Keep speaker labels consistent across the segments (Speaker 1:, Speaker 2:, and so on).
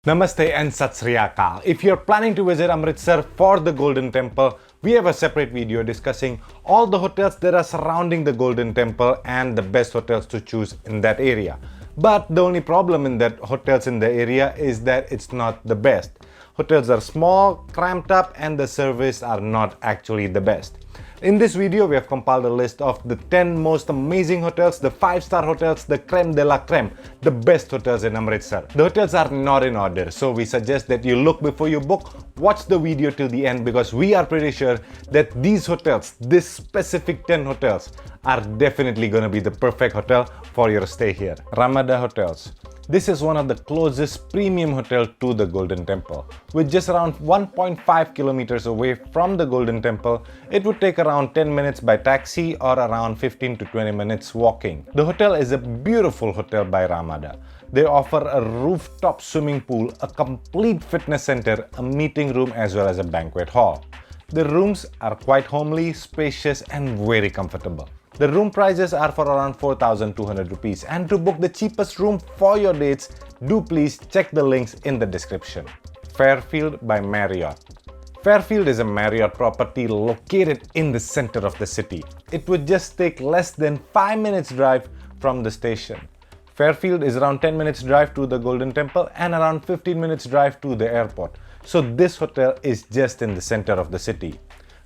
Speaker 1: Namaste and Sat Sri Akal. If you're planning to visit Amritsar for the Golden Temple, we have a separate video discussing all the hotels that are surrounding the Golden Temple and the best hotels to choose in that area. But the only problem in that hotels in the area is that it's not the best. Hotels are small, cramped up, and the service are not actually the best. In this video, we have compiled a list of the 10 most amazing hotels, the 5-star hotels, the creme de la creme, the best hotels in Amritsar. The hotels are not in order, so we suggest that you look before you book, watch the video till the end because we are pretty sure that these hotels, this specific 10 hotels, are definitely gonna be the perfect hotel for your stay here. Ramada Hotels. This is one of the closest premium hotels to the Golden Temple. With just around 1.5 kilometers away from the Golden Temple, it would take around 10 minutes by taxi or around 15 to 20 minutes walking. The hotel is a beautiful hotel by Ramada. They offer a rooftop swimming pool, a complete fitness center, a meeting room as well as a banquet hall. The rooms are quite homely, spacious and very comfortable. The room prices are for around 4,200 rupees, and to book the cheapest room for your dates, do please check the links in the description. Fairfield by Marriott. Fairfield is a Marriott property located in the center of the city. It would just take less than 5 minutes drive from the station. Fairfield is around 10 minutes drive to the Golden Temple and around 15 minutes drive to the airport. So this hotel is just in the center of the city.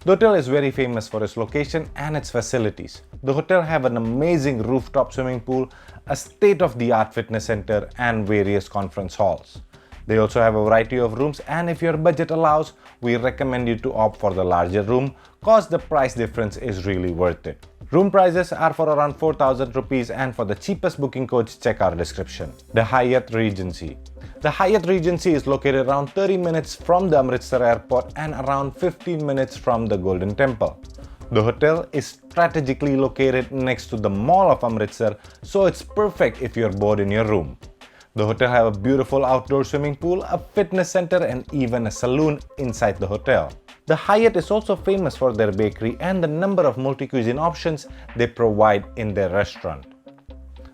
Speaker 1: The hotel is very famous for its location and its facilities. The hotel have an amazing rooftop swimming pool, a state-of-the-art fitness center and various conference halls. They also have a variety of rooms, and if your budget allows, we recommend you to opt for the larger room cause the price difference is really worth it. Room prices are for around 4,000 rupees, and for the cheapest booking codes, check our description. The Hyatt Regency. The Hyatt Regency is located around 30 minutes from the Amritsar airport and around 15 minutes from the Golden Temple. The hotel is strategically located next to the Mall of Amritsar, so it's perfect if you're bored in your room. The hotel have a beautiful outdoor swimming pool, a fitness center and even a saloon inside the hotel. The Hyatt is also famous for their bakery and the number of multi-cuisine options they provide in their restaurant.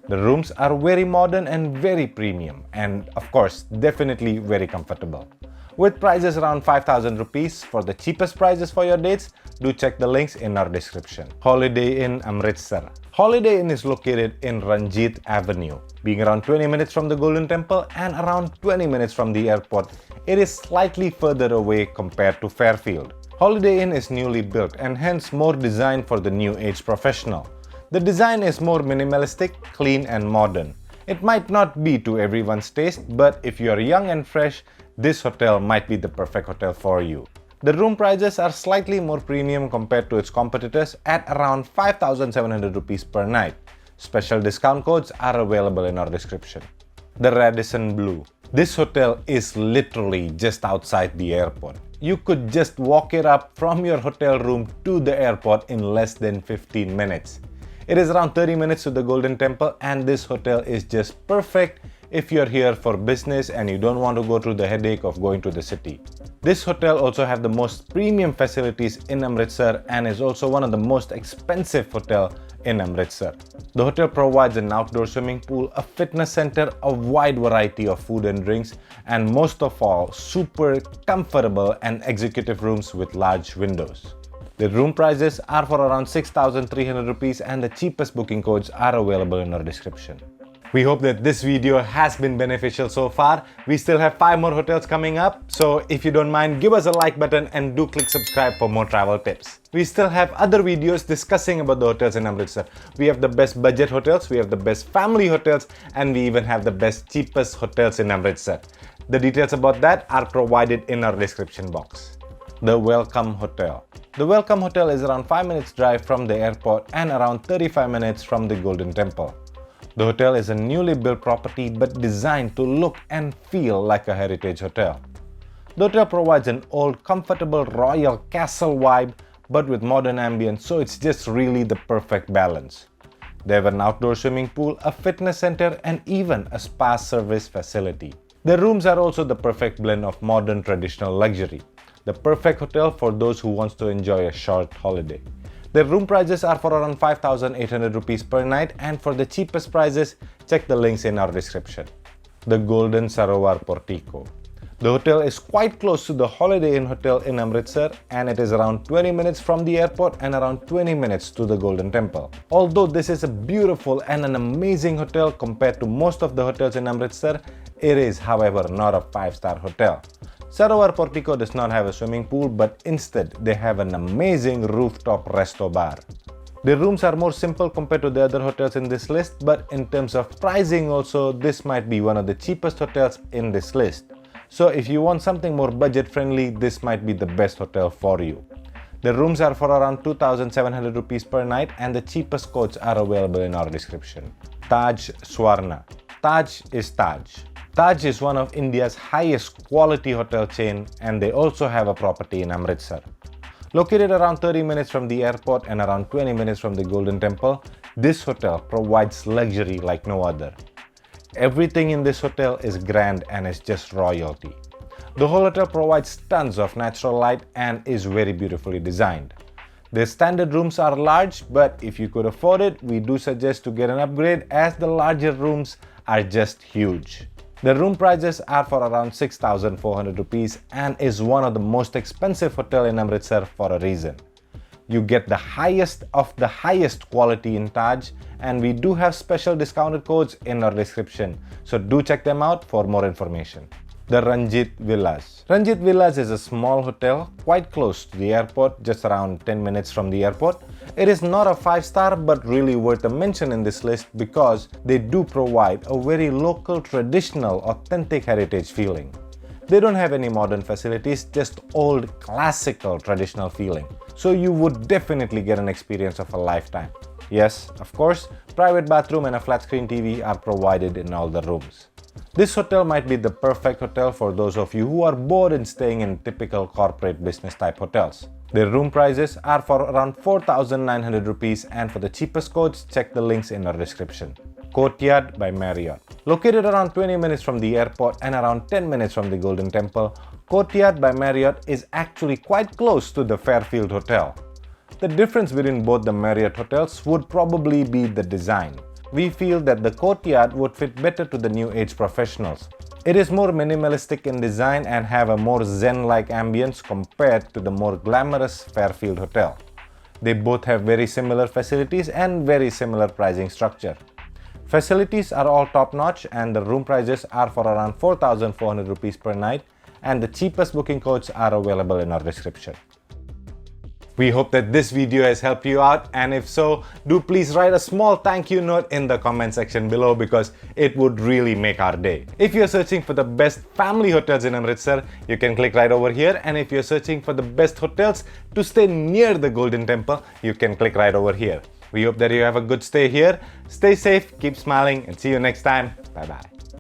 Speaker 1: The rooms are very modern and very premium, and of course, definitely very comfortable. With prices around 5,000 rupees for the cheapest prices for your dates, do check the links in our description. Holiday Inn Amritsar. Holiday Inn is located in Ranjit Avenue. Being around 20 minutes from the Golden Temple and around 20 minutes from the airport, it is slightly further away compared to Fairfield. Holiday Inn is newly built and hence more designed for the new age professional. The design is more minimalistic, clean and modern. It might not be to everyone's taste, but if you are young and fresh, this hotel might be the perfect hotel for you. The room prices are slightly more premium compared to its competitors at around 5,700 rupees per night. Special discount codes are available in our description. The Radisson Blu. This hotel is literally just outside the airport. You could just walk it up from your hotel room to the airport in less than 15 minutes. It is around 30 minutes to the Golden Temple, and this hotel is just perfect if you're here for business and you don't want to go through the headache of going to the city. This hotel also have the most premium facilities in Amritsar and is also one of the most expensive hotel in Amritsar. The hotel provides an outdoor swimming pool, a fitness center, a wide variety of food and drinks, and most of all, super comfortable and executive rooms with large windows. The room prices are for around 6,300 rupees and the cheapest booking codes are available in our description. We hope that this video has been beneficial so far. We still have 5 more hotels coming up, so if you don't mind, give us a like button and do click subscribe for more travel tips. We still have other videos discussing about the hotels in Amritsar. We have the best budget hotels, we have the best family hotels, and we even have the best cheapest hotels in Amritsar. The details about that are provided in our description box. The Welcome Hotel. The Welcome Hotel is around 5 minutes drive from the airport and around 35 minutes from the Golden Temple. The hotel is a newly built property but designed to look and feel like a heritage hotel. The hotel provides an old, comfortable royal castle vibe but with modern ambience, so it's just really the perfect balance. They have an outdoor swimming pool, a fitness center and even a spa service facility. The rooms are also the perfect blend of modern traditional luxury. The perfect hotel for those who wants to enjoy a short holiday. The room prices are for around 5,800 rupees per night, and for the cheapest prices, check the links in our description. The Golden Sarovar Portico. The hotel is quite close to the Holiday Inn Hotel in Amritsar, and it is around 20 minutes from the airport and around 20 minutes to the Golden Temple. Although this is a beautiful and an amazing hotel compared to most of the hotels in Amritsar, it is, however, not a 5-star hotel. Sarovar Portico does not have a swimming pool, but instead they have an amazing rooftop resto bar. The rooms are more simple compared to the other hotels in this list, but in terms of pricing also, this might be one of the cheapest hotels in this list. So if you want something more budget friendly, this might be the best hotel for you. The rooms are for around 2,700 rupees per night, and the cheapest codes are available in our description. Taj Swarna. Taj is Taj. Taj is one of India's highest quality hotel chain, and they also have a property in Amritsar. Located around 30 minutes from the airport and around 20 minutes from the Golden Temple, this hotel provides luxury like no other. Everything in this hotel is grand and is just royalty. The whole hotel provides tons of natural light and is very beautifully designed. The standard rooms are large, but if you could afford it, we do suggest to get an upgrade as the larger rooms are just huge. The room prices are for around 6,400 rupees and is one of the most expensive hotel in Amritsar for a reason. You get the highest of the highest quality in Taj, and we do have special discounted codes in our description, so do check them out for more information. The Ranjit Villas. Ranjit Villas is a small hotel quite close to the airport, just around 10 minutes from the airport. It is not a 5-star, but really worth a mention in this list because they do provide a very local, traditional, authentic heritage feeling. They don't have any modern facilities, just old, classical, traditional feeling. So you would definitely get an experience of a lifetime. Yes, of course, private bathroom and a flat screen TV are provided in all the rooms. This hotel might be the perfect hotel for those of you who are bored in staying in typical corporate business type hotels. Their room prices are for around 4,900 rupees, and for the cheapest codes, check the links in our description. Courtyard by Marriott. Located around 20 minutes from the airport and around 10 minutes from the Golden Temple, Courtyard by Marriott is actually quite close to the Fairfield Hotel. The difference between both the Marriott hotels would probably be the design. We feel that the Courtyard would fit better to the new age professionals. It is more minimalistic in design and have a more zen-like ambience compared to the more glamorous Fairfield Hotel. They both have very similar facilities and very similar pricing structure. Facilities are all top-notch and the room prices are for around 4,400 rupees per night, and the cheapest booking codes are available in our description. We hope that this video has helped you out, and if so, do please write a small thank you note in the comment section below because it would really make our day. If you're searching for the best family hotels in Amritsar, you can click right over here, and if you're searching for the best hotels to stay near the Golden Temple, you can click right over here. We hope that you have a good stay here. Stay safe, keep smiling, and see you next time. Bye bye.